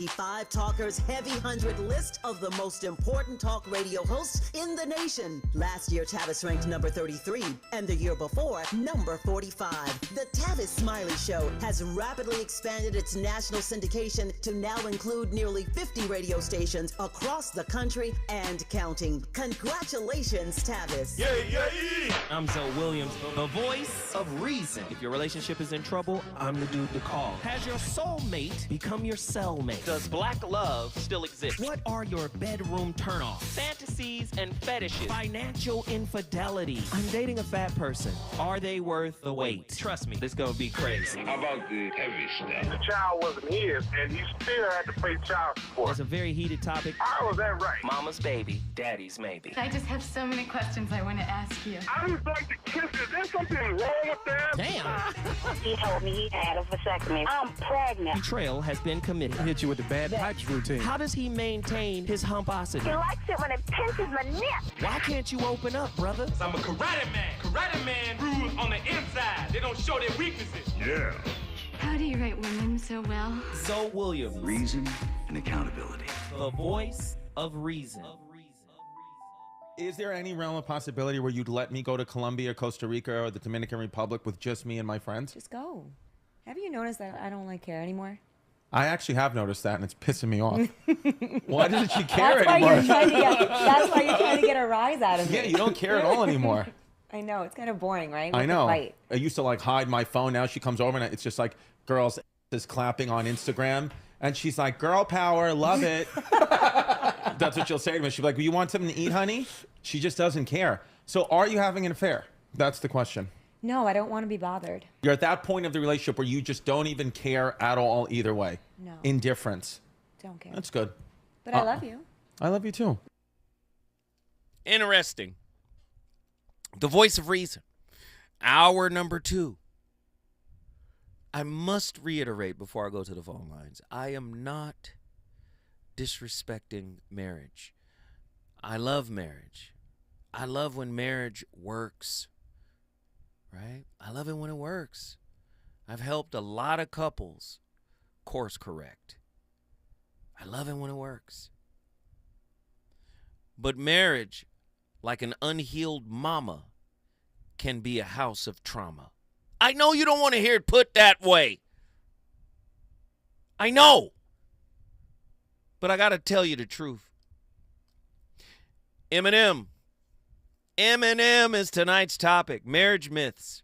The Five Talkers Heavy 100 list of the most important talk radio hosts in the nation. Last year, Tavis ranked number 33, and the year before, number 45. The Tavis Smiley Show has rapidly expanded its national syndication to now include nearly 50 radio stations across the country and counting. Congratulations, Tavis. Yeah. I'm Zoe Williams, the voice of reason. If your relationship is in trouble, I'm the dude to call. Has your soulmate become your cellmate? Does black love still exist? What are your bedroom turnoffs? Fantasies and fetishes? Financial infidelity? I'm dating a fat person. Are they worth the wait? Trust me, this gonna be crazy. How about the heavy stuff? The child wasn't his, and he still had to pay child support. It's a very heated topic. How was that right? Mama's baby, daddy's maybe. I just have so many questions I want to ask you. I just like to kiss. Is there something wrong with that? Damn. He told me he had a vasectomy. I'm pregnant. Betrayal has been committed. Hit you with the bad pipes routine. How does he maintain his humposity? He likes it when it pinches my neck. Why can't you open up, brother? I'm a karate man. Karate man rules on the inside. They don't show their weaknesses. Yeah. How do you write women so well? Zoe Williams. Reason and accountability. The voice of reason. Is there any realm of possibility where you'd let me go to Colombia, Costa Rica, or the Dominican Republic with just me and my friends? Just go. Have you noticed that I don't like care anymore? I actually have noticed that, and it's pissing me off. Why doesn't she care That's why anymore? that's why you're trying to get a rise out of me. Yeah, you don't care at all anymore. I know. It's kind of boring, right? I With the know. fight. I used to like hide my phone. Now she comes over and it's just like girls is clapping on Instagram. And she's like, girl power, love it. That's what she'll say to me. She'll be like, well, you want something to eat, honey? She just doesn't care. So are you having an affair? That's the question. No, I don't want to be bothered. You're at that point of the relationship where you just don't even care at all either way. No. Indifference. Don't care. That's good. But I love you. I love you too. Interesting. The voice of reason. Hour number 2. I must reiterate before I go to the phone lines, I am not disrespecting marriage. I love marriage. I love when marriage works, right? I love it when it works. I've helped a lot of couples course correct. I love it when it works. But marriage, like an unhealed mama, can be a house of trauma. I know you don't want to hear it put that way. I know. But I got to tell you the truth. Eminem is tonight's topic. Marriage myths.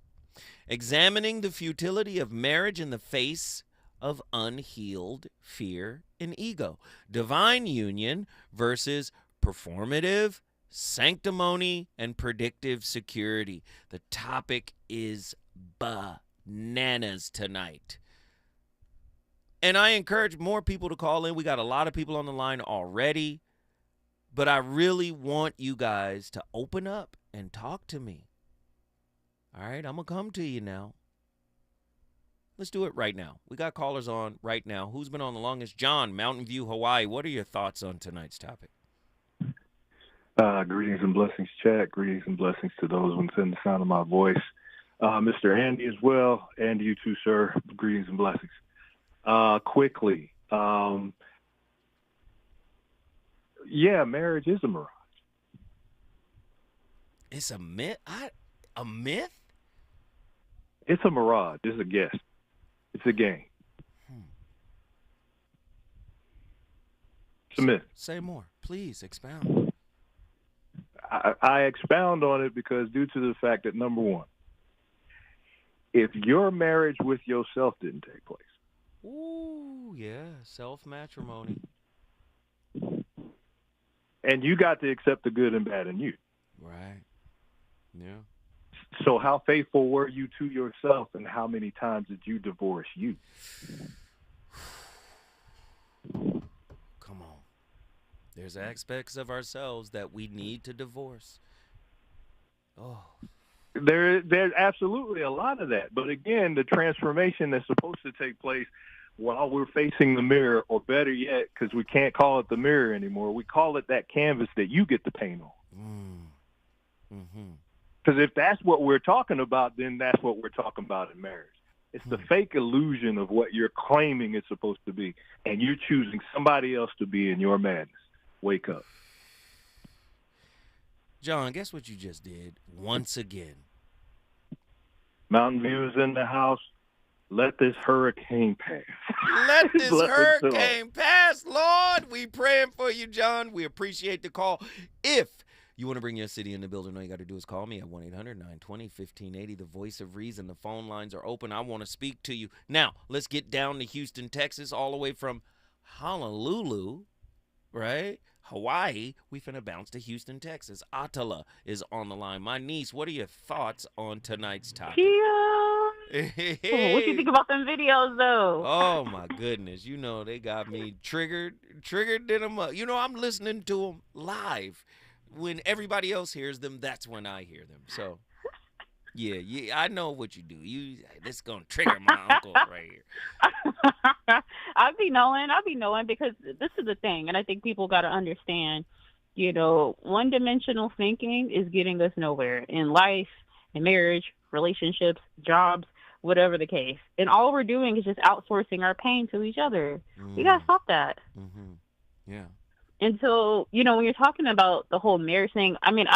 Examining the futility of marriage in the face of unhealed fear and ego. Divine union versus performative sanctimony and predictive security. The topic is bananas tonight. And I encourage more people to call in. We got a lot of people on the line already. But I really want you guys to open up and talk to me. All right, I'm going to come to you now. Let's do it right now. We got callers on right now. Who's been on the longest? John, Mountain View, Hawaii. What are your thoughts on tonight's topic? Greetings and blessings, chat. Greetings and blessings to those within the sound of my voice. Mr. Andy as well, and you too, sir. Greetings and blessings. Quickly, yeah, marriage is a mirage. It's a myth? A myth? It's a mirage. It's a guess. It's a game. It's a myth. Say more. Please expound. I expound on it because due to the fact that, number one, if your marriage with yourself didn't take place. Ooh, yeah, self-matrimony. And you got to accept the good and bad in you. Right. Yeah. So how faithful were you to yourself, and how many times did you divorce you? Come on. There's aspects of ourselves that we need to divorce. Oh. There's absolutely a lot of that. But again, the transformation that's supposed to take place while we're facing the mirror, or better yet, because we can't call it the mirror anymore, we call it that canvas that you get to paint on. Because if that's what we're talking about, then that's what we're talking about in marriage. It's the fake illusion of what you're claiming it's supposed to be, and you're choosing somebody else to be in your madness. Wake up. John, guess what you just did once again? Mountain View is in the house. Let this hurricane pass. Let this Let it hurricane pass, Lord. We praying for you, John. We appreciate the call. If you want to bring your city in the building, all you got to do is call me at 1-800-920-1580, the voice of reason. The phone lines are open. I want to speak to you. Now, let's get down to Houston, Texas, all the way from Honolulu, right? Hawaii. We finna bounce to Houston, Texas. Atala is on the line. My niece, what are your thoughts on tonight's topic? Hey. What you think about them videos, though? Oh, my goodness. You know, they got me triggered in them up. You know, I'm listening to them live. When everybody else hears them, that's when I hear them. So, yeah, I know what you do. This is going to trigger my uncle right here. I be knowing because this is the thing, and I think people got to understand, you know, one-dimensional thinking is getting us nowhere in life, in marriage, relationships, jobs, whatever the case. And all we're doing is just outsourcing our pain to each other. We got to stop that. Mm-hmm. Yeah. And so, you know, when you're talking about the whole marriage thing, I mean,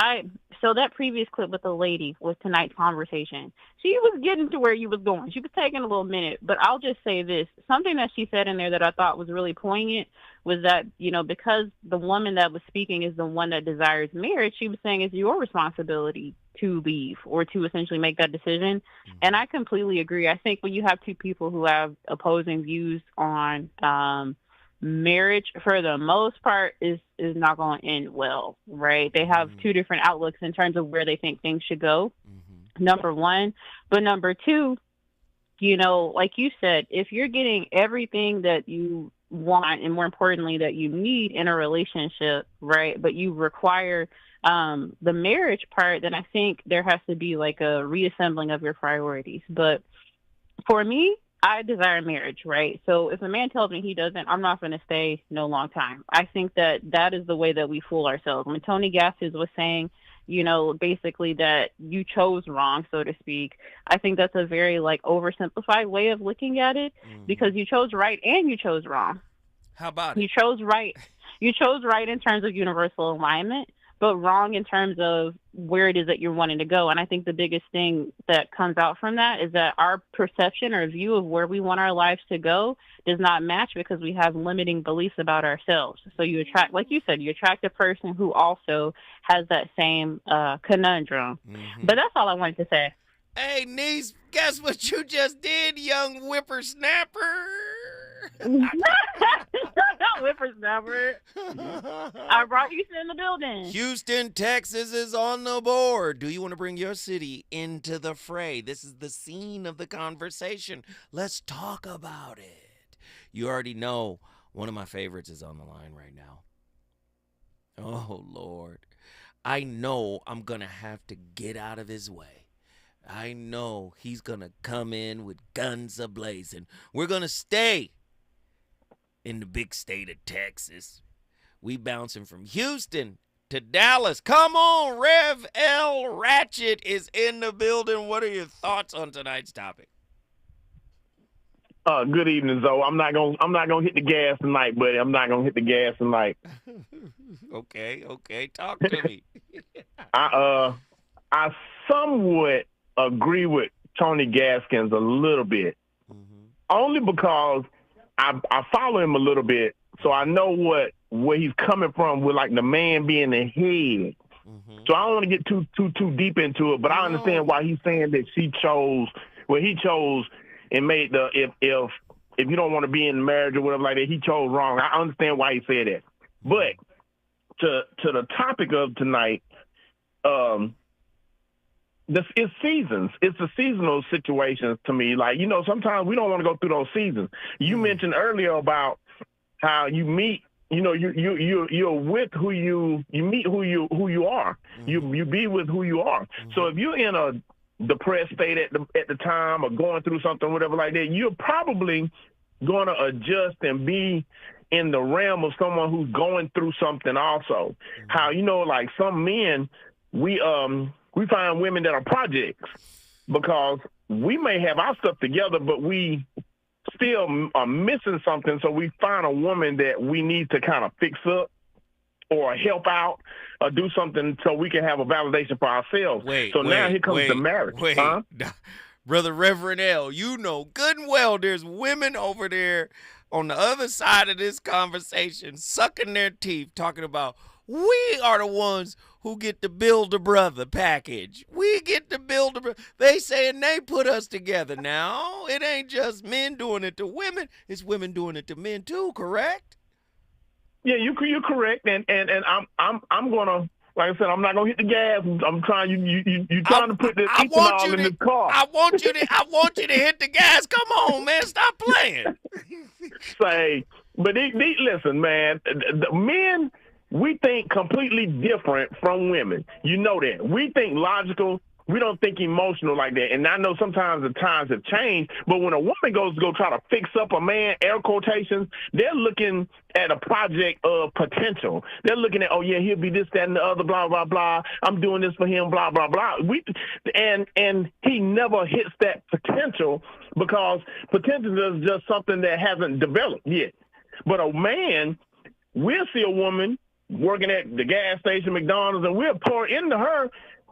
so that previous clip with the lady with tonight's conversation, she was getting to where you was going. She was taking a little minute, but I'll just say this. Something that she said in there that I thought was really poignant was that, you know, because the woman that was speaking is the one that desires marriage, she was saying it's your responsibility to leave or to essentially make that decision. And I completely agree. I think when you have two people who have opposing views on marriage, for the most part, is not going to end well, right? They have two different outlooks in terms of where they think things should go, number one. But number two, you know, like you said, if you're getting everything that you want and more importantly that you need in a relationship, right, but you require the marriage part, then I think there has to be like a reassembling of your priorities. But for me, I desire marriage, right? So if a man tells me he doesn't, I'm not going to stay no long time. I think that is the way that we fool ourselves. When Tony Gaskins was saying, you know, basically that you chose wrong, so to speak, I think that's a very like oversimplified way of looking at it because you chose right and you chose wrong. How about it? You chose right. You chose right in terms of universal alignment, but wrong in terms of where it is that you're wanting to go. And I think the biggest thing that comes out from that is that our perception or view of where we want our lives to go does not match because we have limiting beliefs about ourselves. So you attract, like you said, you attract a person who also has that same conundrum. But that's all I wanted to say. Hey, niece, guess what you just did, young whippersnapper? Whippersnapper. I brought Houston in the building. Houston, Texas is on the board. Do you want to bring your city into the fray? This is the scene of the conversation. Let's talk about it. You already know one of my favorites is on the line right now. Oh, Lord. I know I'm going to have to get out of his way. I know he's going to come in with guns a-blazing. We're going to stay in the big state of Texas. We bouncing from Houston to Dallas. Come on, Rev L. Ratchet is in the building. What are your thoughts on tonight's topic? Good evening, Zoe. I'm not gonna hit the gas tonight, buddy. I'm not gonna hit the gas tonight. Okay. Talk to me. I somewhat agree with Tony Gaskins a little bit, only because I follow him a little bit, so I know where he's coming from with like the man being the head. So I don't want to get too deep into it, but I understand why he's saying that he chose and made the if you don't want to be in marriage or whatever like that, he chose wrong. I understand why he said that. But to the topic of tonight, it's seasons. It's a seasonal situation to me. Like, you know, sometimes we don't want to go through those seasons. You mentioned earlier about how you meet. You know, you're with who you meet who you are. You be with who you are. So if you're in a depressed state at the time or going through something, whatever like that, you're probably going to adjust and be in the realm of someone who's going through something also. How, you know, like some men, we find women that are projects because we may have our stuff together, but we still are missing something. So we find a woman that we need to kind of fix up or help out or do something so we can have a validation for ourselves. Now here comes the marriage. Huh? Brother Reverend L, you know good and well there's women over there on the other side of this conversation sucking their teeth talking about we are the ones who get to build a brother package. We get to build a brother. They saying they put us together now. It ain't just men doing it to women. It's women doing it to men too, correct? Yeah, you're correct. And I'm gonna, like I said, I'm not gonna hit the gas. I'm trying you trying to put this ethanol in this car. I want you to hit the gas. Come on, man. Stop playing. But listen, man, the men, we think completely different from women. You know that. We think logical. We don't think emotional like that. And I know sometimes the times have changed, but when a woman goes to go try to fix up a man, air quotations, they're looking at a project of potential. They're looking at, oh, yeah, he'll be this, that, and the other, blah, blah, blah. I'm doing this for him, blah, blah, blah. And he never hits that potential because potential is just something that hasn't developed yet. But a man, we'll see a woman working at the gas station, McDonald's, and we'll pour into her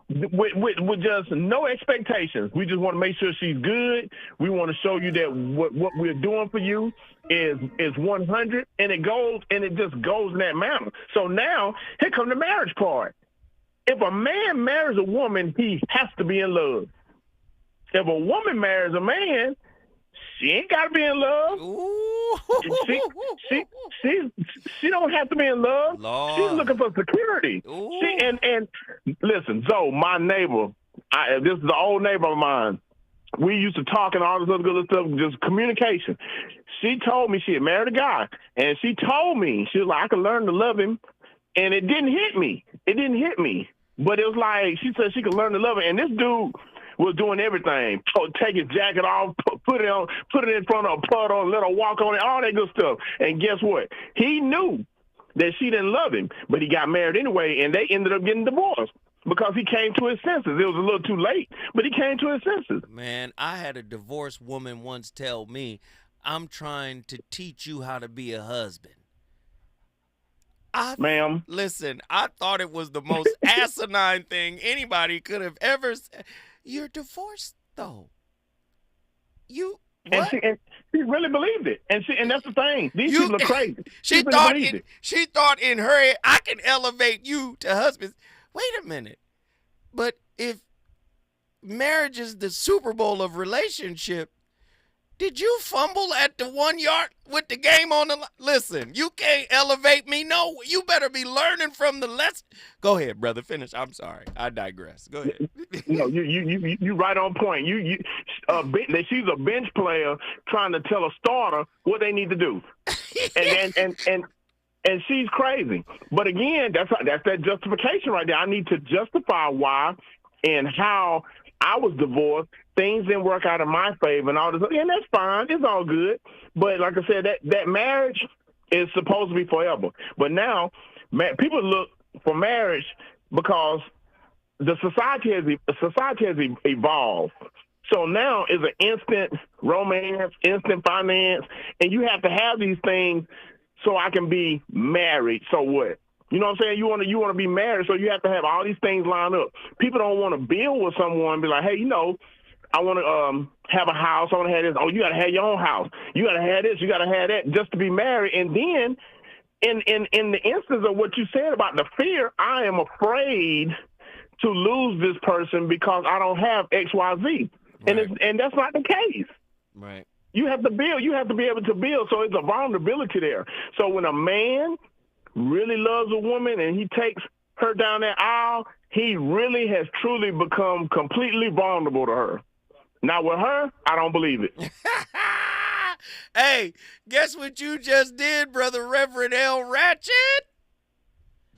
with just no expectations. We just want to make sure she's good. We want to show you that what we're doing for you is 100, and it just goes in that manner. So now here comes the marriage part. If a man marries a woman, he has to be in love. If a woman marries a man, she ain't got to be in love. She don't have to be in love. Lord. She's looking for security. And listen, Zoe, my neighbor, this is an old neighbor of mine. We used to talk and all this other good stuff, just communication. She told me she had married a guy, and she told me, she was like, I could learn to love him, and it didn't hit me. But it was like, she said she could learn to love him, and this dude was doing everything. Take his jacket off, put it in front of a puddle, let her walk on it, all that good stuff. And guess what? He knew that she didn't love him, but he got married anyway, and they ended up getting divorced because he came to his senses. It was a little too late, but he came to his senses. Man, I had a divorced woman once tell me, I'm trying to teach you how to be a husband. Ma'am. Listen, I thought it was the most asinine thing anybody could have ever said. You're divorced, though. And she really believed it. And that's the thing. These people are crazy. She thought in her head, I can elevate you to husbands. Wait a minute. But if marriage is the Super Bowl of relationship, did you fumble at the 1 yard with the game on the line? Listen, you can't elevate me. No, you better be learning from the lesson. Go ahead, brother. Finish. I'm sorry. I digress. Go ahead. No, you right on point. She's a bench player trying to tell a starter what they need to do, and she's crazy. But again, that's that justification right there. I need to justify why and how I was divorced. Things didn't work out in my favor and all this. And that's fine. It's all good. But like I said, that marriage is supposed to be forever. But now people look for marriage because the society has evolved. So now it's an instant romance, instant finance, and you have to have these things so I can be married. So what? You know what I'm saying? You want to be married, so you have to have all these things lined up. People don't want to build with someone and be like, hey, I want to have a house. I want to have this. Oh, you got to have your own house. You got to have this. You got to have that just to be married. And then in the instance of what you said about the fear, I am afraid to lose this person because I don't have X, Y, Z. Right. And that's not the case. Right. You have to build. You have to be able to build. So it's a vulnerability there. So when a man really loves a woman and he takes her down that aisle, he really has truly become completely vulnerable to her. Now with her, I don't believe it. Hey, guess what you just did, Brother Reverend L. Ratchet?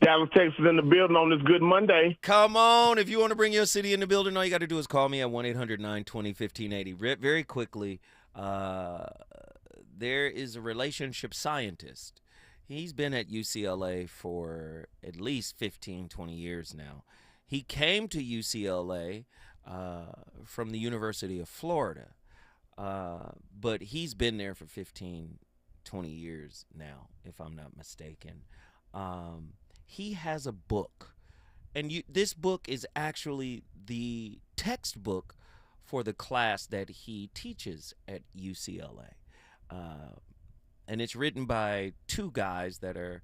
Dallas, Texas in the building on this Good Monday. Come on. If you want to bring your city in the building, all you got to do is call me at 1-800-920-1580. Very quickly, there is a relationship scientist. He's been at UCLA for at least 15, 20 years now. He came to UCLA from the University of Florida. But he's been there for 15, 20 years now, if I'm not mistaken. He has a book, and this book is actually the textbook for the class that he teaches at UCLA. And it's written by two guys that are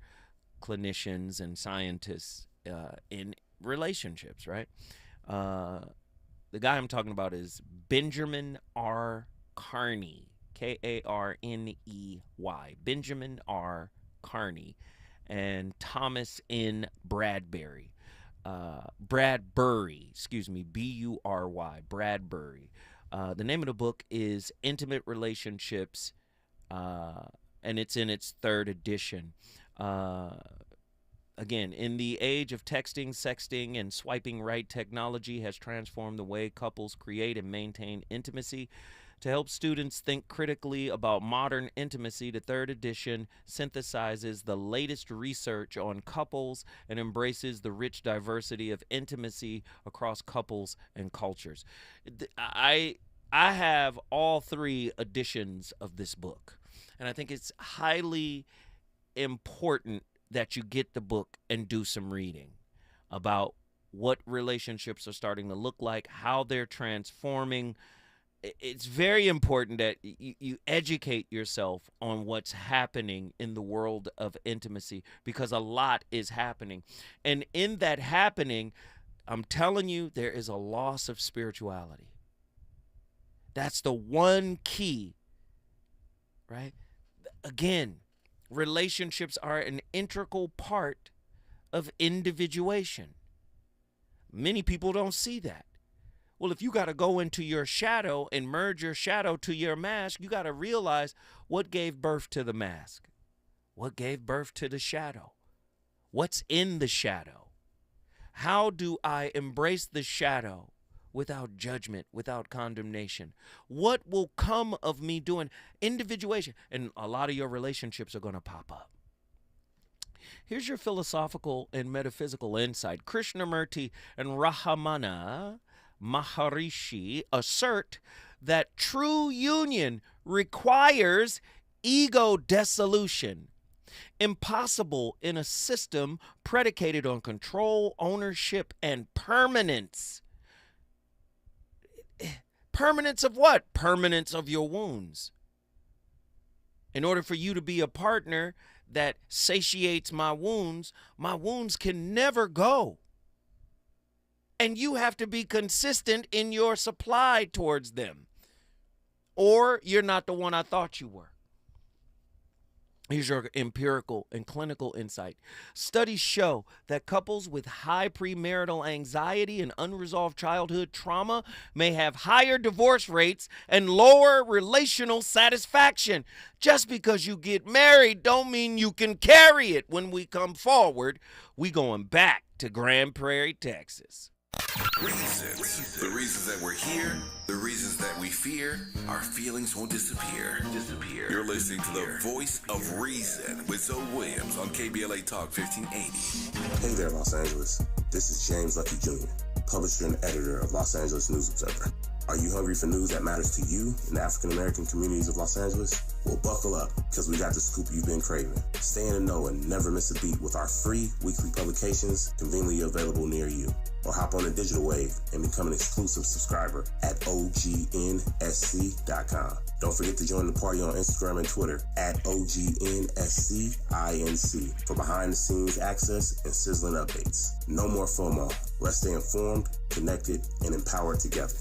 clinicians and scientists in relationships, right? The guy I'm talking about is Benjamin R. Carney, Karney, Benjamin R. Carney, and Thomas N. Bradbury, Bradbury, B-U-R-Y, Bradbury. The name of the book is Intimate Relationships, and it's in its 3rd edition. Again, in the age of texting, sexting, and swiping right, technology has transformed the way couples create and maintain intimacy. To help students think critically about modern intimacy, the 3rd edition synthesizes the latest research on couples and embraces the rich diversity of intimacy across couples and cultures. I have all 3 editions of this book, and I think it's highly important that you get the book and do some reading about what relationships are starting to look like, how they're transforming. It's very important that you educate yourself on what's happening in the world of intimacy, because a lot is happening. And in that happening, I'm telling you, there is a loss of spirituality. That's the one key, right? Again, relationships are an integral part of individuation. Many people don't see that. Well, if you got to go into your shadow and merge your shadow to your mask, you got to realize what gave birth to the mask, what gave birth to the shadow, what's in the shadow. How do I embrace the shadow without judgment, without condemnation? What will come of me doing individuation? And a lot of your relationships are going to pop up. Here's your philosophical and metaphysical insight. Krishnamurti and Rahamana Maharishi assert that true union requires ego dissolution, impossible in a system predicated on control, ownership, and permanence. Permanence of what? Permanence of your wounds. In order for you to be a partner that satiates my wounds can never go. And you have to be consistent in your supply towards them, or you're not the one I thought you were. Here's your empirical and clinical insight. Studies show that couples with high premarital anxiety and unresolved childhood trauma may have higher divorce rates and lower relational satisfaction. Just because you get married don't mean you can carry it. When we come forward, we going back to Grand Prairie, Texas. Reasons. The reasons that we're here, the reasons that we fear, our feelings won't disappear. You're listening to the voice of reason with Zoe Williams on KBLA Talk 1580. Hey there, Los Angeles. This is James Lucky Jr., publisher and editor of Los Angeles News Observer. Are you hungry for news that matters to you in the African-American communities of Los Angeles? Well, buckle up, because we got the scoop you've been craving. Stay in the know and never miss a beat with our free weekly publications conveniently available near you. Or hop on the digital wave and become an exclusive subscriber at OGNSC.com. Don't forget to join the party on Instagram and Twitter at OGNSCINC for behind-the-scenes access and sizzling updates. No more FOMO. Let's stay informed, connected, and empowered together.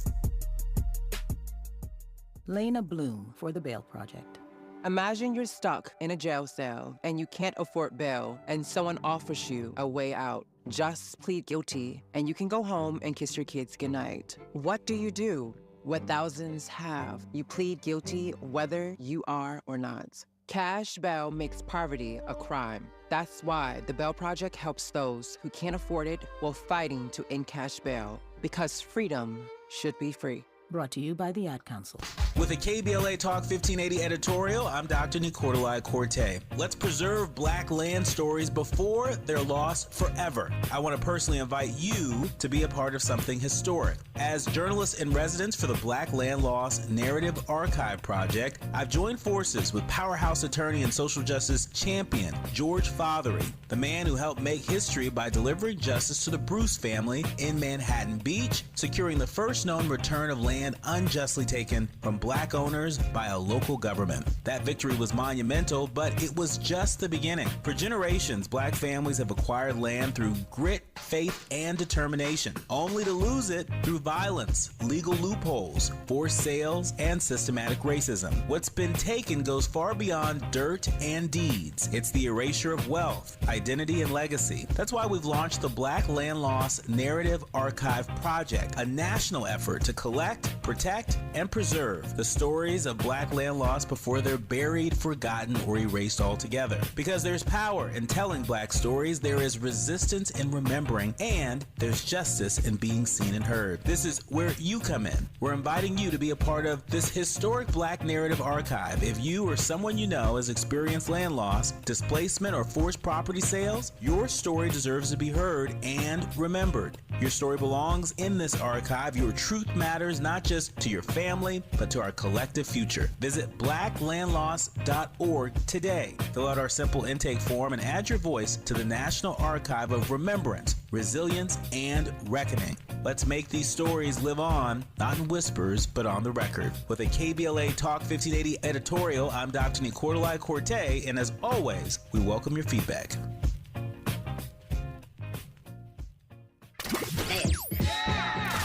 Lena Bloom for the Bail Project. Imagine you're stuck in a jail cell and you can't afford bail and someone offers you a way out. Just plead guilty and you can go home and kiss your kids goodnight. What do? What thousands have. You plead guilty whether you are or not. Cash bail makes poverty a crime. That's why the Bail Project helps those who can't afford it while fighting to end cash bail. Because freedom should be free. Brought to you by the Ad Council. With a KBLA Talk 1580 editorial, I'm Dr. Nicolai Corte. Let's preserve black land stories before they're lost forever. I want to personally invite you to be a part of something historic. As journalist in residence for the Black Land Lost Narrative Archive Project, I've joined forces with powerhouse attorney and social justice champion George Fothery, the man who helped make history by delivering justice to the Bruce family in Manhattan Beach, securing the first known return of land unjustly taken from black owners by a local government. That victory was monumental, but it was just the beginning. For generations, black families have acquired land through grit, faith, and determination, only to lose it through violence, legal loopholes, forced sales, and systematic racism. What's been taken goes far beyond dirt and deeds. It's the erasure of wealth, identity, and legacy. That's why we've launched the Black Land Lost Narrative Archive Project, a national effort to collect, protect, and preserve the stories of black land lost before they're buried, forgotten, or erased altogether. Because there's power in telling black stories, there is resistance in remembering, and there's justice in being seen and heard. This is where you come in. We're inviting you to be a part of this historic black narrative archive. If you or someone you know has experienced land loss, displacement, or forced property sales, your story deserves to be heard and remembered. Your story belongs in this archive. Your truth matters not just to your family, but to our collective future. Visit blacklandlost.org today. Fill out our simple intake form and add your voice to the National Archive of Remembrance, Resilience, and Reckoning. Let's make these stories live on, not in whispers, but on the record. With a KBLA Talk 1580 editorial, I'm Dr. Nicolai Corte, and as always, we welcome your feedback.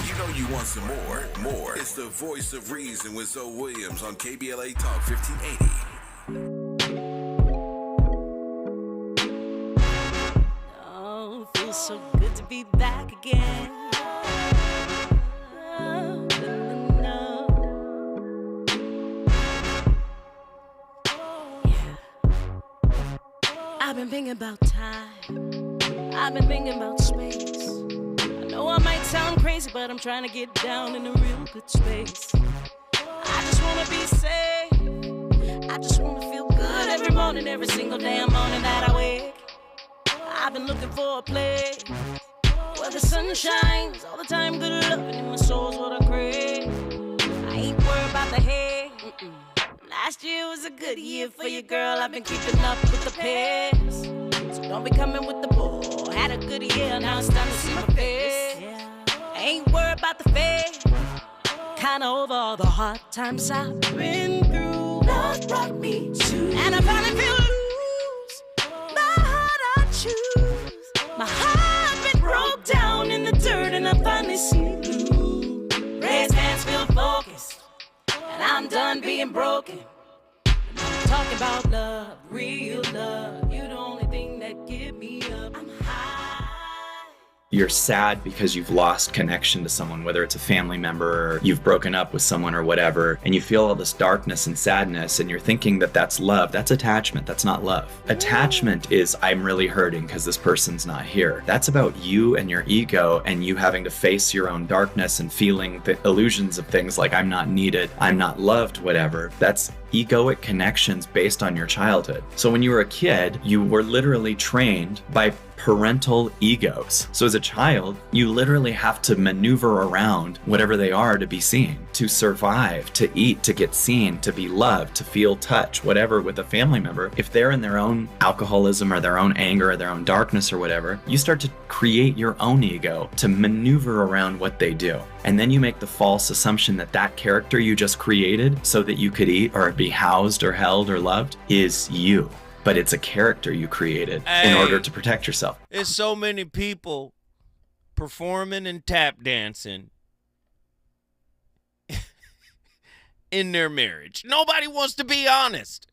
You know you want some more. It's the voice of reason with Zoe Williams on KBLA Talk 1580. Oh, feels so good to be back again. I've been thinking about time. I've been thinking about space. I know I might sound crazy, but I'm trying to get down in a real good space. I just wanna be safe. I just wanna feel good every morning, every single damn morning that I wake. I've been looking for a place where the sun shines all the time. Good loving in my soul's what I crave. I ain't worried about the hate. Last year was a good year for you, girl. I've been keeping up with the pace. So don't be coming with the bull. Had a good year, now it's time to see my face. I ain't worried about the fate. Kinda over all the hard times I've been through. Love brought me to, and I finally feel loose. My heart I choose. My heart been broke down in the dirt, and I finally see blue. Raised hands feel focused, and I'm done being broken. I'm talking about love, real love. You're the only thing that give me up. I'm high. You're sad because you've lost connection to someone, whether it's a family member or you've broken up with someone or whatever, and you feel all this darkness and sadness, and you're thinking that that's love. That's attachment. That's not love. Attachment is, I'm really hurting because this person's not here. That's about you and your ego and you having to face your own darkness and feeling the illusions of things like I'm not needed, I'm not loved, whatever. That's egoic connections based on your childhood. So when you were a kid, you were literally trained by parental egos. So as a child, you literally have to maneuver around whatever they are to be seen, to survive, to eat, to get seen, to be loved, to feel touch, whatever with a family member. If they're in their own alcoholism or their own anger or their own darkness or whatever, you start to create your own ego to maneuver around what they do. And then you make the false assumption that that character you just created so that you could eat or be housed or held or loved is you. But it's a character you created in order to protect yourself. There's so many people performing and tap dancing in their marriage. Nobody wants to be honest.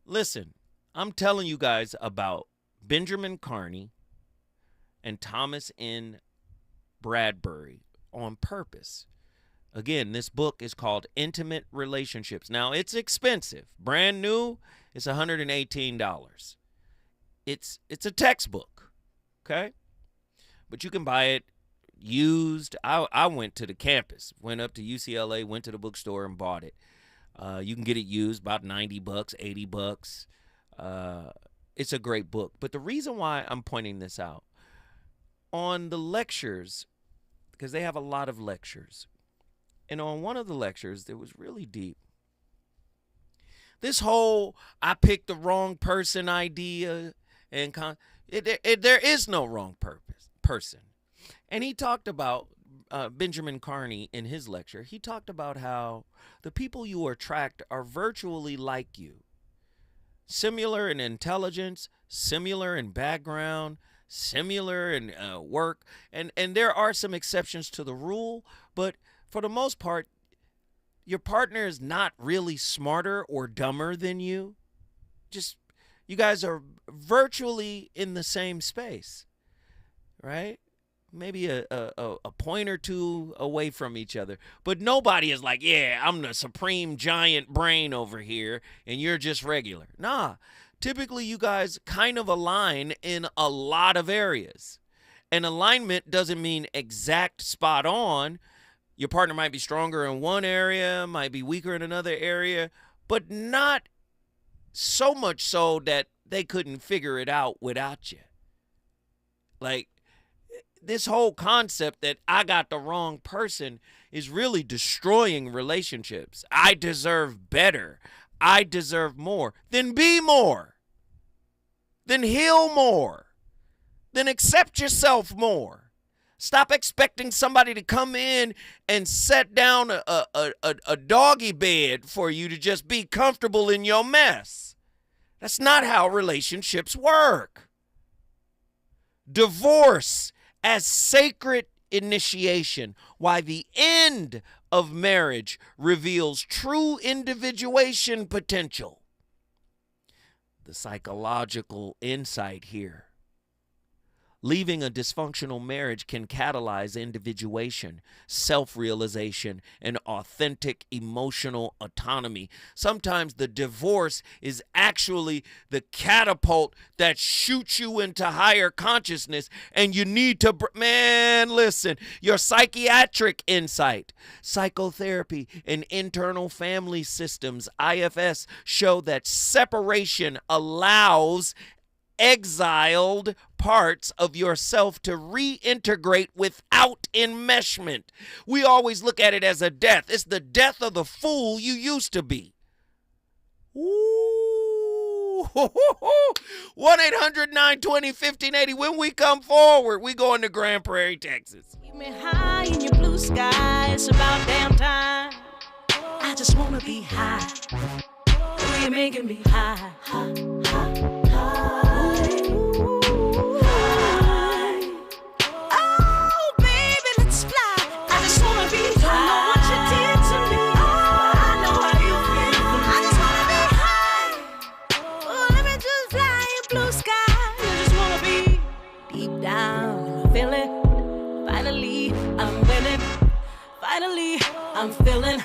Listen, I'm telling you guys about Benjamin Carney and Thomas N. Bradbury on purpose. Again, this book is called Intimate Relationships. Now, it's expensive. Brand new, it's $118. It's a textbook, okay? But you can buy it used. I went to the campus, went up to UCLA, went to the bookstore and bought it. You can get it used about $90, $80. It's a great book. But the reason why I'm pointing this out, on the lectures, because they have a lot of lectures, and on one of the lectures, it was really deep. This whole I picked the wrong person idea, and there is no wrong person. And he talked about, Benjamin Carney in his lecture, he talked about how the people you attract are virtually like you. Similar in intelligence, similar in background, similar in work. And there are some exceptions to the rule, but for the most part, your partner is not really smarter or dumber than you. Just, you guys are virtually in the same space, right? Maybe a point or two away from each other. But nobody is like, yeah, I'm the supreme giant brain over here, and you're just regular. Nah, typically you guys kind of align in a lot of areas. And alignment doesn't mean exact spot on. Your partner might be stronger in one area, might be weaker in another area, but not so much so that they couldn't figure it out without you. Like, this whole concept that I got the wrong person is really destroying relationships. I deserve better. I deserve more. Then be more. Then heal more. Then accept yourself more. Stop expecting somebody to come in and set down a doggy bed for you to just be comfortable in your mess. That's not how relationships work. Divorce as sacred initiation, why the end of marriage reveals true individuation potential. The psychological insight here. Leaving a dysfunctional marriage can catalyze individuation, self-realization, and authentic emotional autonomy. Sometimes the divorce is actually the catapult that shoots you into higher consciousness, and you need to, man, listen, your psychiatric insight, psychotherapy, and internal family systems, IFS, show that separation allows exiled parts of yourself to reintegrate without enmeshment. We always look at it as a death. It's the death of the fool you used to be. Ooh. 1-800-920-1580. When we come forward, we going to Grand Prairie, Texas. Keep me high in your blue sky. It's about damn time. I just want to be high. Oh, you're making me high. Finally, I'm feeling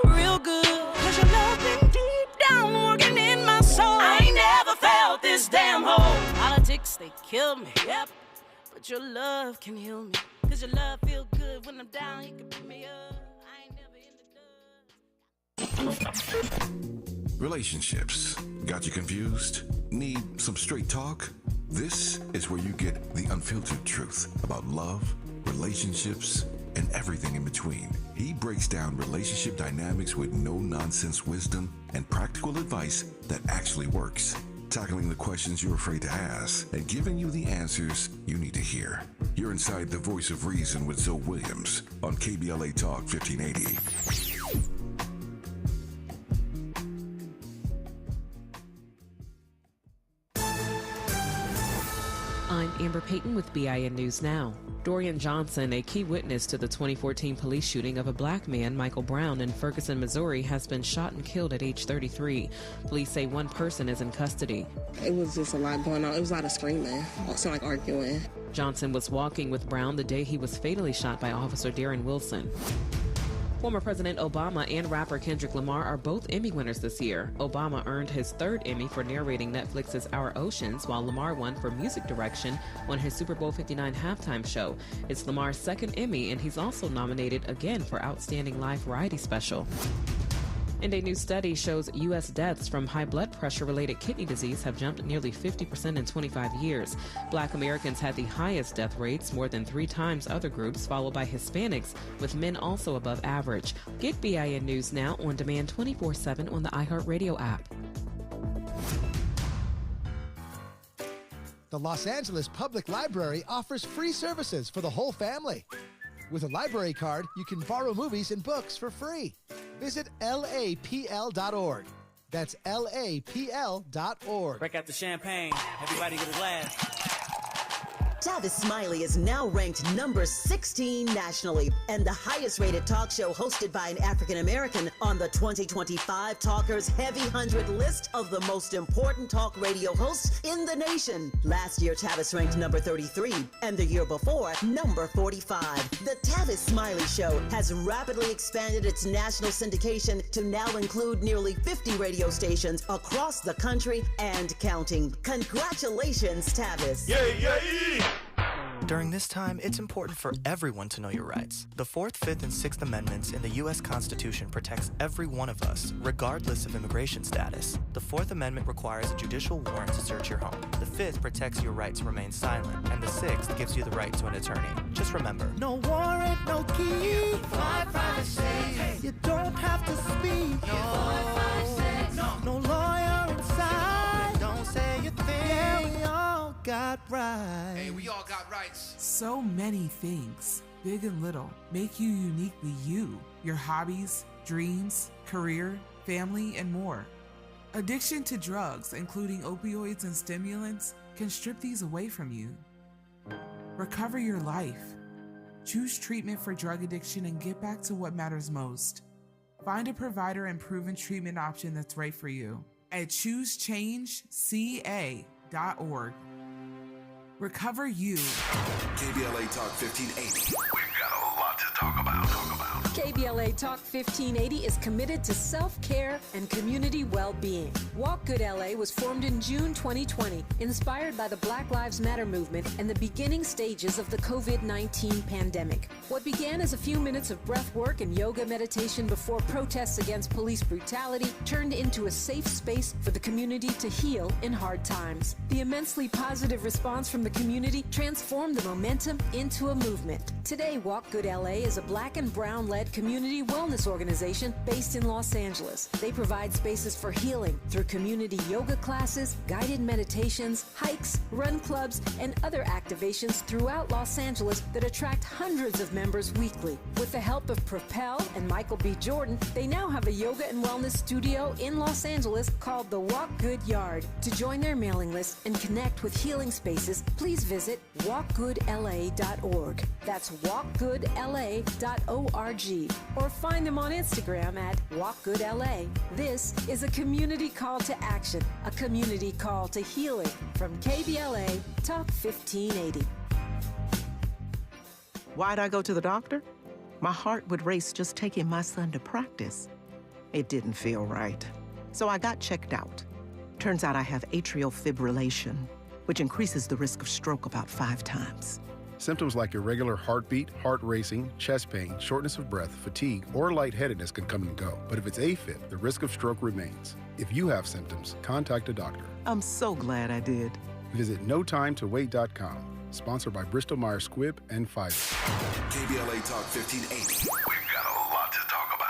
real good. 'Cause your love been deep down working in my soul. I ain't never felt this damn hole. Politics, they kill me, yep. But your love can heal me. 'Cause your love feel good when I'm down. You can pick me up. I ain't never in the dust. Relationships. Got you confused? Need some straight talk? This is where you get the unfiltered truth about love, relationships, and everything in between. He breaks down relationship dynamics with no-nonsense wisdom and practical advice that actually works. Tackling the questions you're afraid to ask and giving you the answers you need to hear. You're inside the Voice of Reason with Zoe Williams on KBLA Talk 1580. I'm Amber Payton with BIN News Now. Dorian Johnson, a key witness to the 2014 police shooting of a black man, Michael Brown, in Ferguson, Missouri, has been shot and killed at age 33. Police say one person is in custody. It was just a lot going on. It was a lot of screaming, also like arguing. Johnson was walking with Brown the day he was fatally shot by Officer Darren Wilson. Former President Obama and rapper Kendrick Lamar are both Emmy winners this year. Obama earned his third Emmy for narrating Netflix's Our Oceans, while Lamar won for music direction on his Super Bowl 59 halftime show. It's Lamar's second Emmy, and he's also nominated again for Outstanding Live Variety Special. And a new study shows U.S. deaths from high blood pressure-related kidney disease have jumped nearly 50% in 25 years. Black Americans had the highest death rates, more than 3 times other groups, followed by Hispanics, with men also above average. Get BIN News now on demand 24/7 on the iHeartRadio app. The Los Angeles Public Library offers free services for the whole family. With a library card, you can borrow movies and books for free. Visit lapl.org. That's lapl.org. Break out the champagne. Everybody get a glass. Tavis Smiley is now ranked number 16 nationally and the highest rated talk show hosted by an African American on the 2025 Talkers Heavy 100 list of the most important talk radio hosts in the nation. Last year, Tavis ranked number 33 and the year before, number 45. The Tavis Smiley Show has rapidly expanded its national syndication to now include nearly 50 radio stations across the country and counting. Congratulations, Tavis. Yay! During this time, it's important for everyone to know your rights. The 4th, 5th, and 6th Amendments in the U.S. Constitution protects every one of us, regardless of immigration status. The 4th Amendment requires a judicial warrant to search your home. The 5th protects your right to remain silent, and the 6th gives you the right to an attorney. Just remember, no warrant, no key, privacy. You don't have to speak. No lawyer inside. Don't say a thing. Yeah, we all got rights. Hey, we all got rights. So many things, big and little, make you uniquely you. Your hobbies, dreams, career, family, and more. Addiction to drugs, including opioids and stimulants, can strip these away from you. Recover your life. Choose treatment for drug addiction and get back to what matters most. Find a provider and proven treatment option that's right for you at ChooseChangeCA.org. Recover you. KBLA Talk 1580. We've got a lot to talk about. KBLA Talk 1580 is committed to self-care and community well-being. Walk Good LA was formed in June 2020, inspired by the Black Lives Matter movement and the beginning stages of the COVID-19 pandemic. What began as a few minutes of breath work and yoga meditation before protests against police brutality turned into a safe space for the community to heal in hard times. The immensely positive response from the community transformed the momentum into a movement. Today, Walk Good LA is a Black and Brown-led community wellness organization based in Los Angeles. They provide spaces for healing through community yoga classes, guided meditations, hikes, run clubs, and other activations throughout Los Angeles that attract hundreds of members weekly. With the help of Propel and Michael B. Jordan, they now have a yoga and wellness studio in Los Angeles called the Walk Good Yard. To join their mailing list and connect with healing spaces, please visit walkgoodla.org. That's walkgoodla.org. Or find them on Instagram at WalkGoodLA. This is a community call to action, a community call to healing from KBLA Talk 1580. Why'd I go to the doctor? My heart would race just taking my son to practice. It didn't feel right. So I got checked out. Turns out I have atrial fibrillation, which increases the risk of stroke about 5 times. Symptoms like irregular heartbeat, heart racing, chest pain, shortness of breath, fatigue, or lightheadedness can come and go. But if it's AFib, the risk of stroke remains. If you have symptoms, contact a doctor. I'm so glad I did. Visit notimetowait.com. Sponsored by Bristol Myers Squibb and Pfizer. KBLA Talk 1580. We've got a lot to talk about.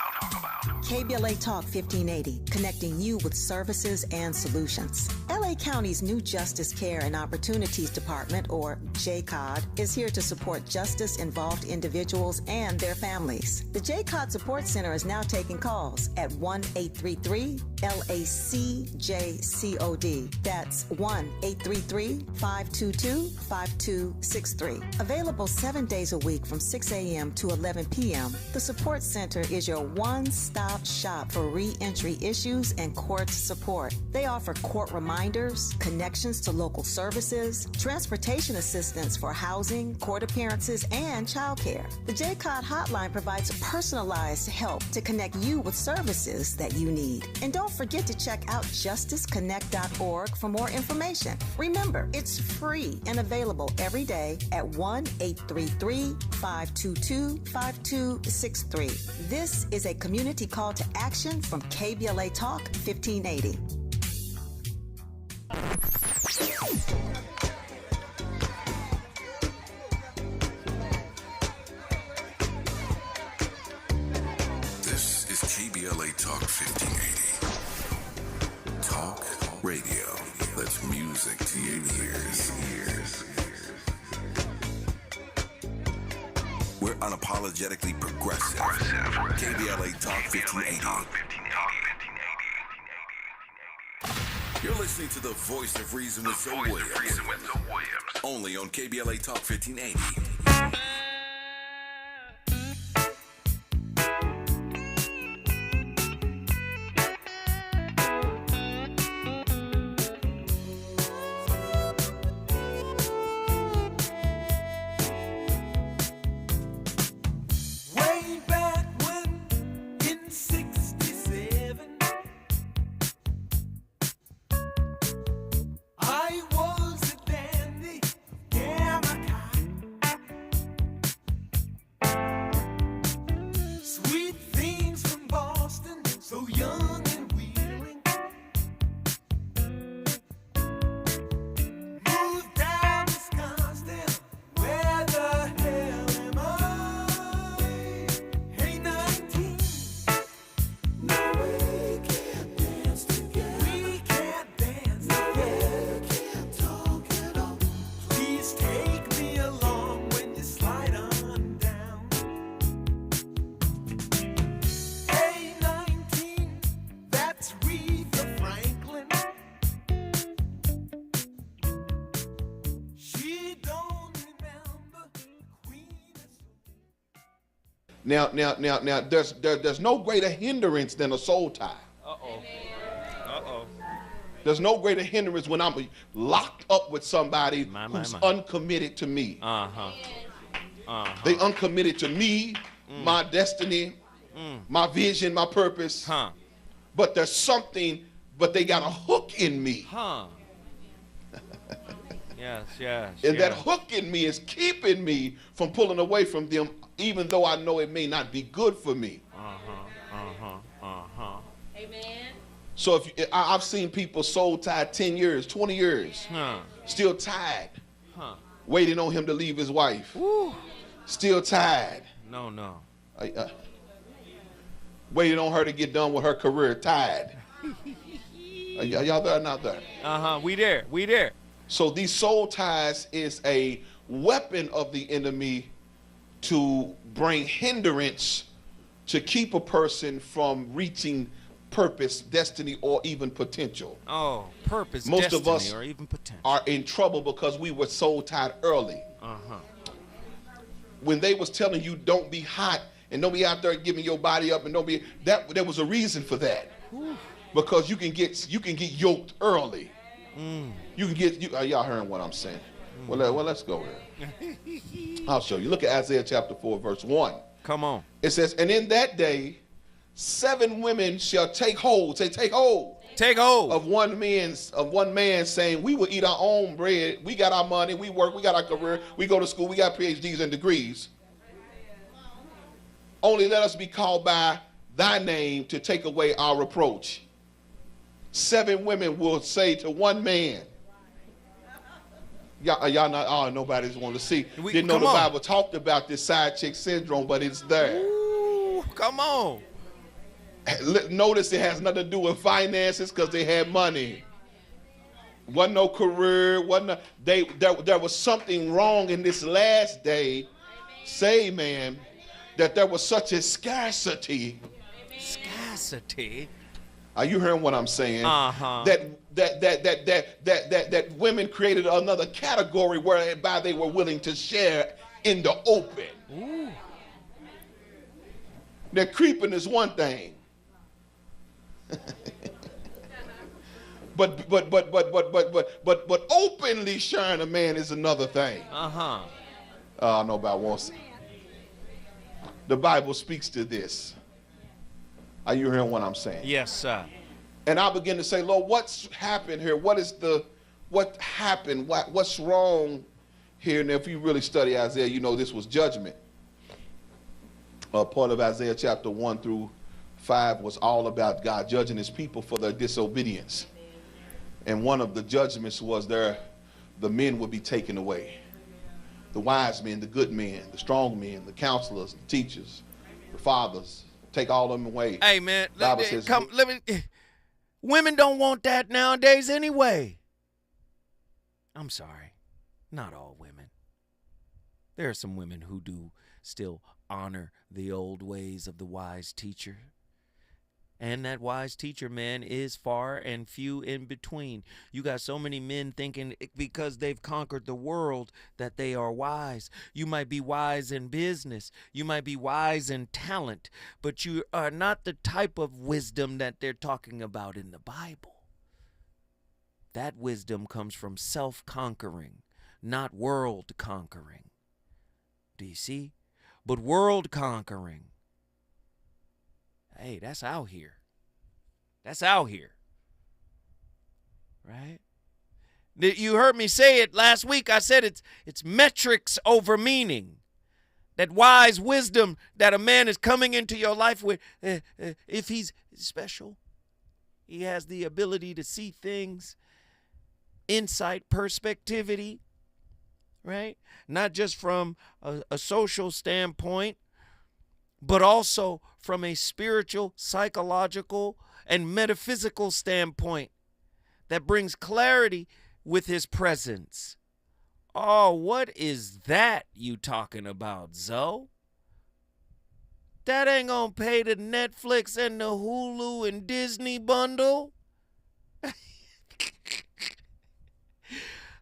KBLA Talk 1580, connecting you with services and solutions. LA County's new Justice Care and Opportunities Department, or JCOD, is here to support justice-involved individuals and their families. The JCOD Support Center is now taking calls at 1-833-LACJCOD. That's 1-833-522-5263. Available 7 days a week from 6 a.m. to 11 p.m., the Support Center is your one-stop one-stop shop for re-entry issues and court support. They offer court reminders, connections to local services, transportation assistance for housing, court appearances, and childcare. The JCOD hotline provides personalized help to connect you with services that you need. And don't forget to check out justiceconnect.org for more information. Remember, it's free and available every day at 1-833-522-5263. This is a community call to action from KBLA Talk 1580. This is KBLA Talk 1580. Talk radio. That's music to your ears. We're unapologetically progressive. KBLA Talk 1580. You're listening to the voice of reason with Zoe Williams. Only on KBLA Talk 1580. Now, there's no greater hindrance than a soul tie. There's no greater hindrance when I'm locked up with somebody who's uncommitted to me. They uncommitted to me, my destiny, my vision, my purpose. But there's something, but they got a hook in me. Yes. And that hook in me is keeping me from pulling away from them, even though I know it may not be good for me. Amen. So I've seen people soul tied 10 years, 20 years, still tied, waiting on him to leave his wife. Still tied. No. Waiting on her to get done with her career, tied. Are y'all there or not there? We there. So these soul ties is a weapon of the enemy to bring hindrance to keep a person from reaching purpose, destiny, or even potential. Purpose, most destiny, of us or even potential are in trouble because we were soul tied early. When they was telling you don't be hot and don't be out there giving your body up and don't be there was a reason for that. Because you can get yoked early. You can get y'all hearing what I'm saying? Well, let's go here. I'll show you. Look at Isaiah chapter 4, verse 1. Come on. It says, and in that day, 7 women shall take hold. Say, take hold. Take hold. Of one man saying, we will eat our own bread. We got our money. We work. We got our career. We go to school. We got PhDs and degrees. Only let us be called by thy name to take away our reproach. 7 women will say to one man. Y'all not, nobody's want to see. Didn't know the Bible talked about this side chick syndrome, but it's there. Ooh, come on. Notice it has nothing to do with finances because they had money. Wasn't no career. There was something wrong in this last day. Say, man, that there was such a scarcity. Scarcity. Are you hearing what I'm saying? That women created another category whereby they were willing to share in the open. Ooh. Now, creeping is one thing. But openly sharing a man is another thing. I don't know about once. The Bible speaks to this. Are you hearing what I'm saying? Yes, sir. And I begin to say, Lord, what's happened here? What happened? What's wrong here? And if you really study Isaiah, you know this was judgment. Part of Isaiah chapter 1 through 5 was all about God judging his people for their disobedience. And one of the judgments was the men would be taken away. The wise men, the good men, the strong men, the counselors, the teachers, the fathers, take all of them away. Hey, man, women don't want that nowadays anyway. I'm sorry. Not all women. There are some women who do still honor the old ways of the wise teacher. And that wise teacher, man, is far and few in between. You got so many men thinking because they've conquered the world that they are wise. You might be wise in business. You might be wise in talent. But you are not the type of wisdom that they're talking about in the Bible. That wisdom comes from self-conquering, not world-conquering. Do you see? But world-conquering, hey, that's out here. That's out here. Right? You heard me say it last week. I said it's metrics over meaning. That wise wisdom that a man is coming into your life with, if he's special, he has the ability to see things, insight, perspectivity, right? Not just from a social standpoint, but also from a spiritual, psychological, and metaphysical standpoint that brings clarity with his presence. Oh, what is that you talking about, Zoe? That ain't gonna pay the Netflix and the Hulu and Disney bundle?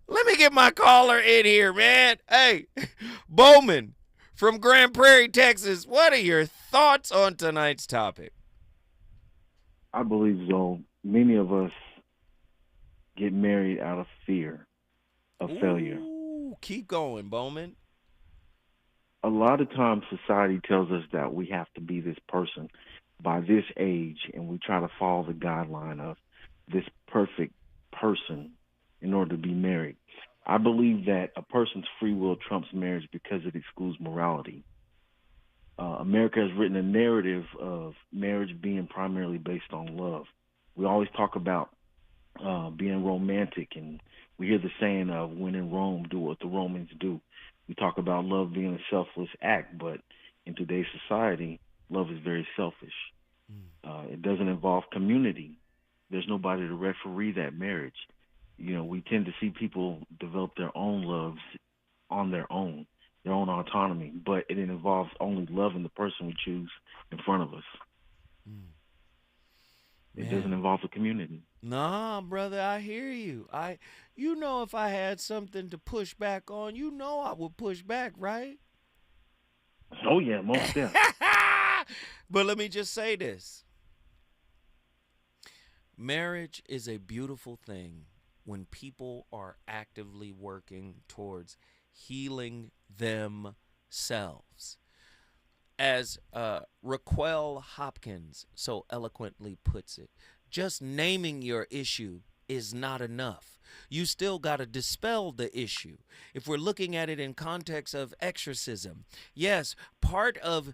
Let me get my caller in here, man. Hey, Bowman from Grand Prairie, Texas. What are your thoughts on tonight's topic? I believe so. Many of us get married out of fear of failure. Keep going, Bowman. A lot of times society tells us that we have to be this person by this age, and we try to follow the guideline of this perfect person in order to be married. I believe that a person's free will trumps marriage because it excludes morality. America has written a narrative of marriage being primarily based on love. We always talk about being romantic, and we hear the saying of when in Rome, do what the Romans do. We talk about love being a selfless act, but in today's society, love is very selfish. It doesn't involve community. There's nobody to referee that marriage. You know, we tend to see people develop their own loves on their own autonomy, but it involves only loving the person we choose in front of us. It doesn't involve a community. Nah, brother, I hear you. You know, if I had something to push back on, you know I would push back, right? Oh, yeah, most definitely. But let me just say this. Marriage is a beautiful thing when people are actively working towards healing themselves. As Raquel Hopkins so eloquently puts it, just naming your issue is not enough. You still got to dispel the issue. If we're looking at it in context of exorcism, yes, part of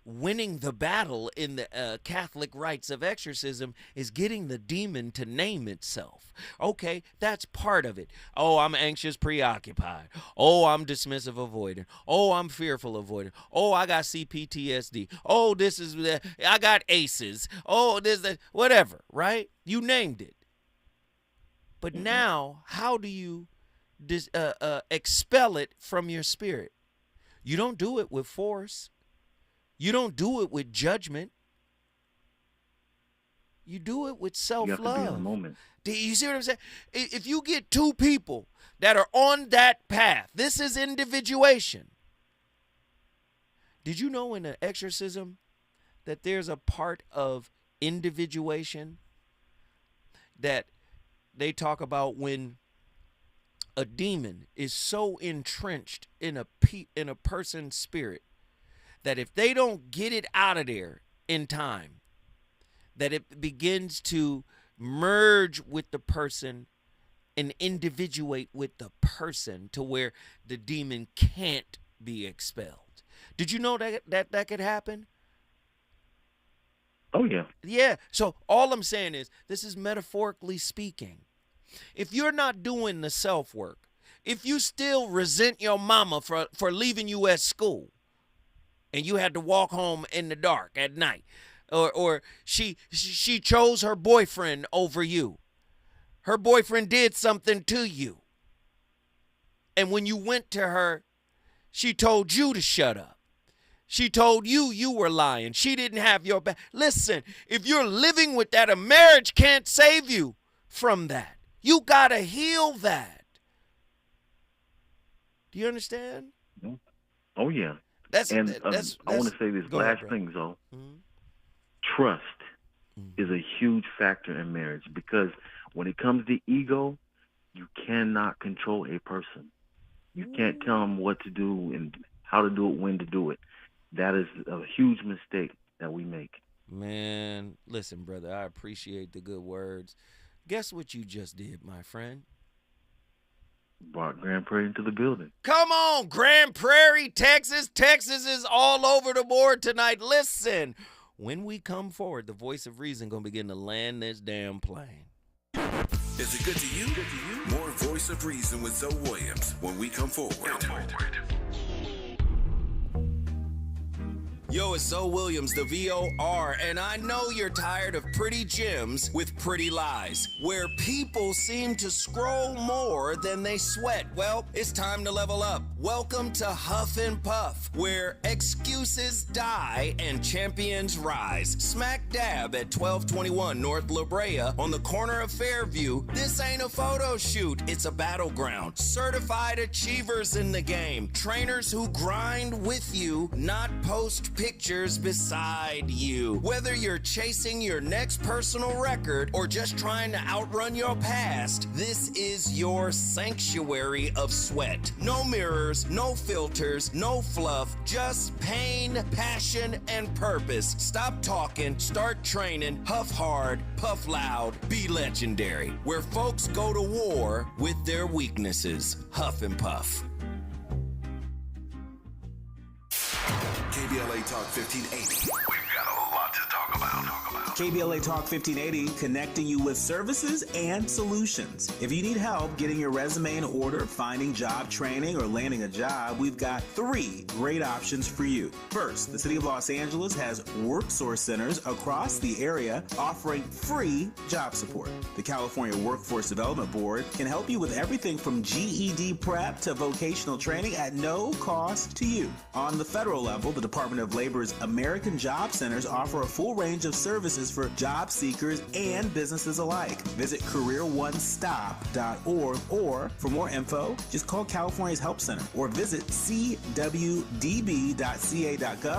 winning the battle in the Catholic rites of exorcism is getting the demon to name itself. Okay, that's part of it. Oh, I'm anxious, preoccupied. Oh, I'm dismissive, avoidant. Oh, I'm fearful, avoidant. Oh, I got CPTSD. Oh, this is, I got ACEs. Oh, this, whatever, right? You named it. But now, how do you expel it from your spirit? You don't do it with force. You don't do it with judgment. You do it with self-love. You have to be in the moment. Do you see what I'm saying? If you get two people that are on that path, this is individuation. Did you know in an exorcism that there's a part of individuation that they talk about when a demon is so entrenched in a person's spirit that if they don't get it out of there in time, that it begins to merge with the person and individuate with the person to where the demon can't be expelled. Did you know that could happen? Oh, yeah. Yeah. So all I'm saying is, this is metaphorically speaking. If you're not doing the self-work, if you still resent your mama for leaving you at school and you had to walk home in the dark at night, or she chose her boyfriend over you, her boyfriend did something to you, and when you went to her, she told you to shut up. She told you were lying. She didn't have your back. Listen, if you're living with that, a marriage can't save you from that. You got to heal that. Do you understand? Oh, yeah. I want to say this last thing, though. Mm-hmm. Trust is a huge factor in marriage, because when it comes to ego, you cannot control a person. You can't tell them what to do and how to do it, when to do it. That is a huge mistake that we make. Man, listen, brother, I appreciate the good words. Guess what you just did, my friend? Brought Grand Prairie into the building. Come on, Grand Prairie, Texas. Texas is all over the board tonight. Listen, when we come forward, the voice of reason going to begin to land this damn plane. Is it good to you? More Voice of Reason with Zoe Williams when we come forward. Yo, it's Zoe Williams, the VOR, and I know you're tired of pretty gems with pretty lies, where people seem to scroll more than they sweat. Well, it's time to level up. Welcome to Huff and Puff, where excuses die and champions rise. Smack dab at 1221 North La Brea on the corner of Fairview. This ain't a photo shoot, it's a battleground. Certified achievers in the game. Trainers who grind with you, not post pictures beside you. Whether you're chasing your next personal record or just trying to outrun your past, this is your sanctuary of sweat. No mirrors, no filters, no fluff, just pain, passion, and purpose. Stop talking, start training, huff hard, puff loud, be legendary. Where folks go to war with their weaknesses. Huff and Puff. KBLA Talk 1580. We've got a lot to talk about. KBLA Talk 1580, connecting you with services and solutions. If you need help getting your resume in order, finding job training, or landing a job, we've got 3 great options for you. First, the City of Los Angeles has WorkSource centers across the area offering free job support. The California Workforce Development Board can help you with everything from GED prep to vocational training at no cost to you. On the federal level, the Department of Labor's American Job Centers offer a full range of services for job seekers and businesses alike. Visit careeronestop.org, or for more info, just call California's Help Center or visit cwdb.ca.gov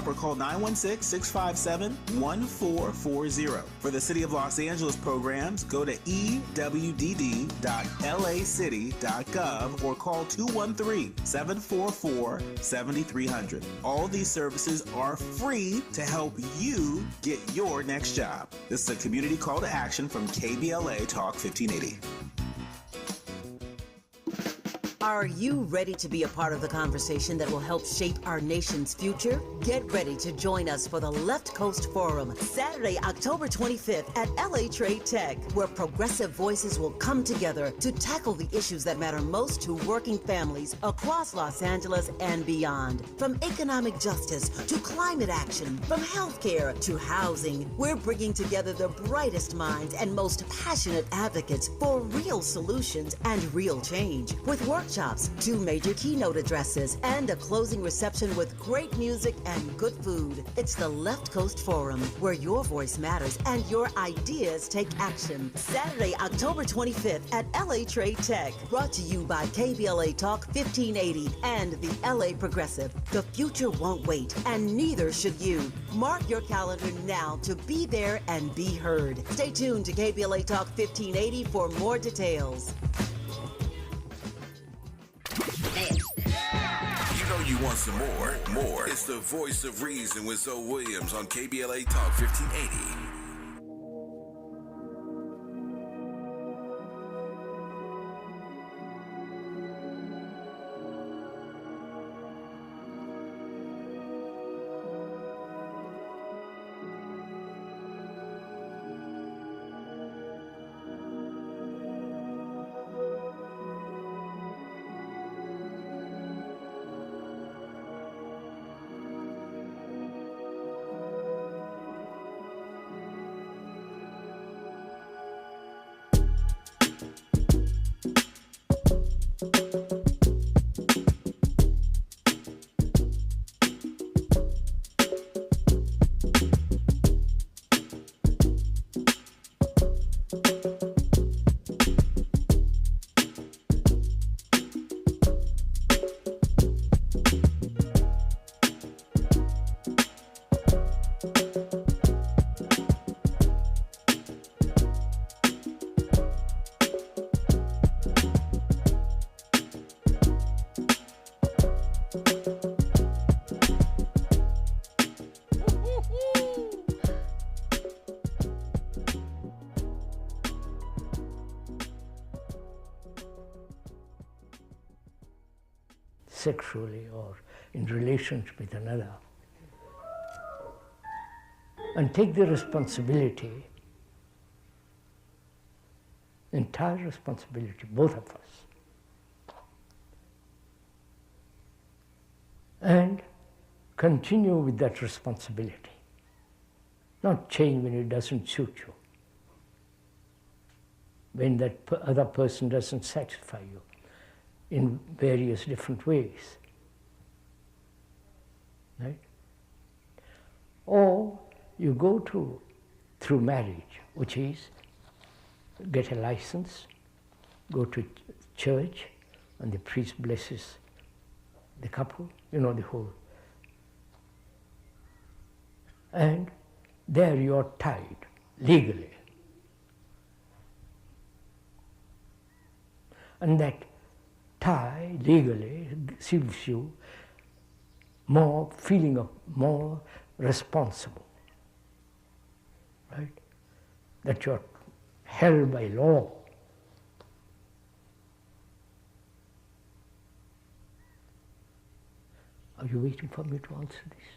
or call 916-657-1440. For the City of Los Angeles programs, go to ewdd.lacity.gov or call 213-744-7300. All these services are free to help you get your next job. This is a community call to action from KBLA Talk 1580. Are you ready to be a part of the conversation that will help shape our nation's future? Get ready to join us for the Left Coast Forum, Saturday, October 25th at LA Trade Tech, where progressive voices will come together to tackle the issues that matter most to working families across Los Angeles and beyond. From economic justice to climate action, from healthcare to housing, we're bringing together the brightest minds and most passionate advocates for real solutions and real change. With work workshops, 2 major keynote addresses, and a closing reception with great music and good food. It's the Left Coast Forum, where your voice matters and your ideas take action. Saturday, October 25th at LA Trade Tech. Brought to you by KBLA Talk 1580 and the LA Progressive. The future won't wait, and neither should you. Mark your calendar now to be there and be heard. Stay tuned to KBLA Talk 1580 for more details. You know you want some more. It's the voice of reason with Zoe Williams on KBLA Talk 1580. Sexually or in relationship with another, and take the responsibility, entire responsibility, both of us, and continue with that responsibility, not change when it doesn't suit you, when that other person doesn't satisfy you in various different ways, right? Or you go through marriage, which is get a license, go to church, and the priest blesses the couple, you know, the whole. And there you are tied legally. And that tie legally gives you more feeling of more responsible, right? That you're held by law. Are you waiting for me to answer this?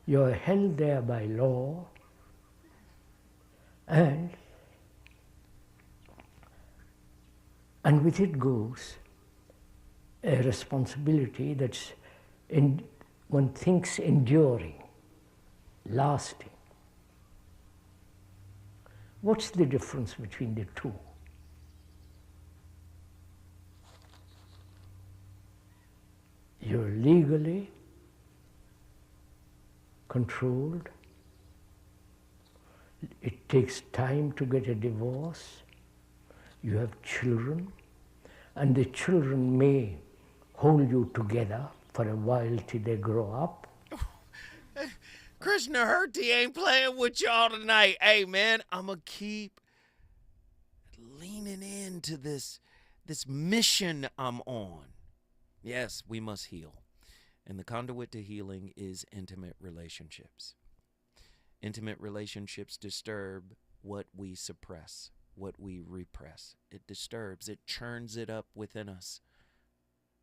You're held there by law, and with it goes a responsibility that's one thinks enduring, lasting. What's the difference between the two? You're legally controlled. It takes time to get a divorce. You have children, and the children may hold you together for a while till they grow up. Krishna Hurti ain't playing with y'all tonight. Hey, man, I'm going to keep leaning into this mission I'm on. Yes, we must heal. And the conduit to healing is intimate relationships. Intimate relationships disturb what we suppress, what we repress. It disturbs, it churns it up within us.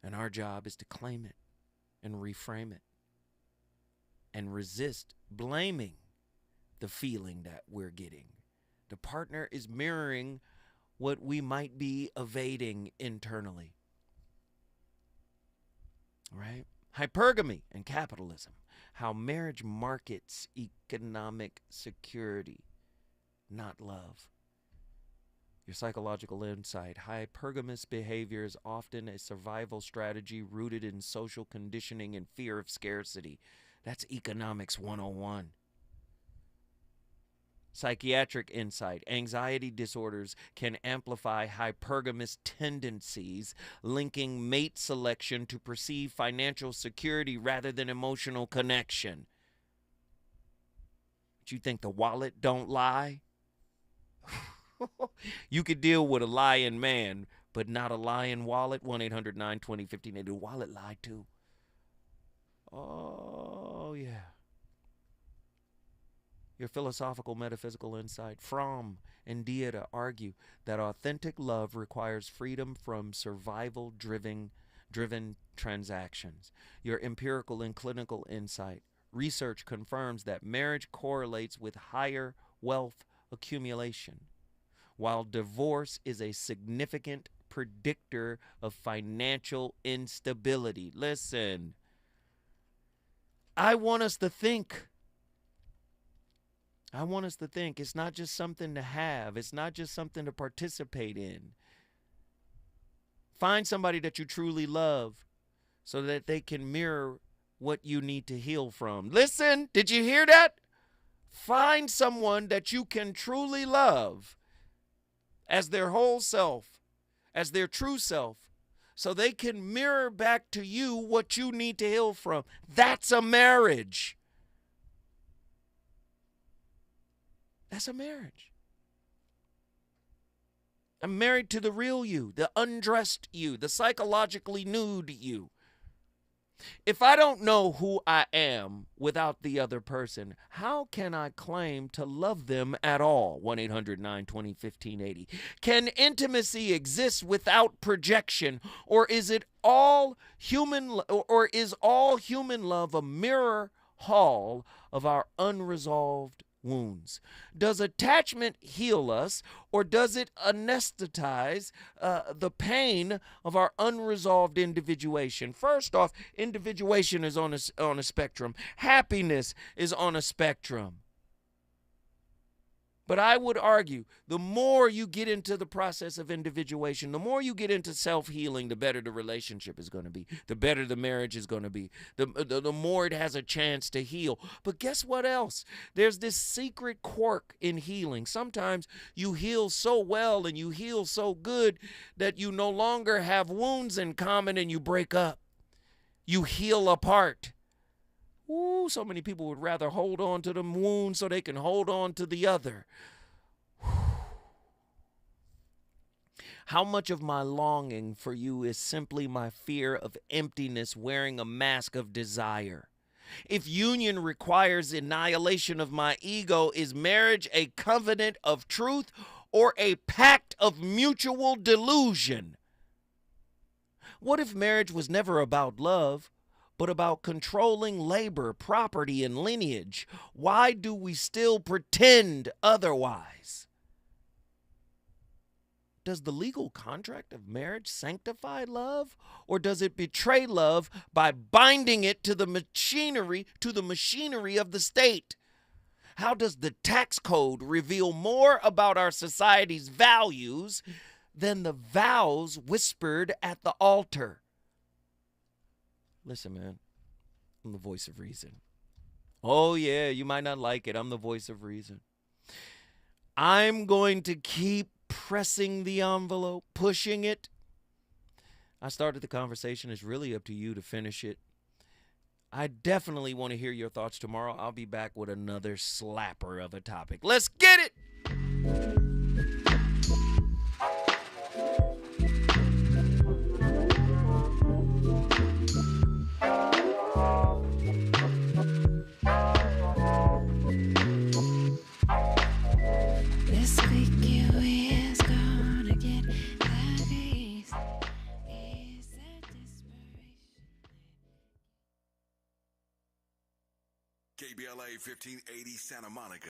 And our job is to claim it and reframe it and resist blaming the feeling that we're getting. The partner is mirroring what we might be evading internally. Right? Hypergamy and capitalism. how marriage markets economic security, not love. Your psychological insight. Hypergamous behavior is often a survival strategy rooted in social conditioning and fear of scarcity. That's economics 101. Psychiatric insight. Anxiety disorders can amplify hypergamous tendencies, linking mate selection to perceived financial security rather than emotional connection. But you think the wallet don't lie? You could deal with a lying man, but not a lying wallet. 1-800-920-1580. The wallet lied too. Oh, yeah. Your philosophical metaphysical insight. Fromm and Dieta argue that authentic love requires freedom from survival-driven transactions. Your empirical and clinical insight. Research confirms that marriage correlates with higher wealth accumulation, while divorce is a significant predictor of financial instability. Listen, I want us to think. It's not just something to have. It's not just something to participate in. Find somebody that you truly love so that they can mirror what you need to heal from. Listen, did you hear that? Find someone that you can truly love as their whole self, as their true self, so they can mirror back to you what you need to heal from. That's a marriage. That's a marriage. I'm married to the real you, the undressed you, the psychologically nude you. If I don't know who I am without the other person, how can I claim to love them at all? 1-800-920-1580. Can intimacy exist without projection, or is all human love a mirror hall of our unresolved wounds? Does attachment heal us, or does it anesthetize the pain of our unresolved individuation? First off, individuation is on a spectrum. Happiness is on a spectrum. But I would argue the more you get into the process of individuation, the more you get into self-healing, the better the relationship is going to be, the better the marriage is going to be, the more it has a chance to heal. But guess what else? There's this secret quirk in healing. Sometimes you heal so well and you heal so good that you no longer have wounds in common and you break up. You heal apart. Ooh, so many people would rather hold on to the wound so they can hold on to the other. How much of my longing for you is simply my fear of emptiness wearing a mask of desire? If union requires annihilation of my ego, is marriage a covenant of truth or a pact of mutual delusion? What if marriage was never about love, but about controlling labor, property, and lineage? Why do we still pretend otherwise? Does the legal contract of marriage sanctify love, or does it betray love by binding it to the machinery of the state? How does the tax code reveal more about our society's values than the vows whispered at the altar? Listen, man, I'm the voice of reason. Oh, yeah, you might not like it. I'm the voice of reason. I'm going to keep pressing the envelope, pushing it. I started the conversation. It's really up to you to finish it. I definitely want to hear your thoughts tomorrow. I'll be back with another slapper of a topic. Let's get it! KBLA 1580 Santa Monica.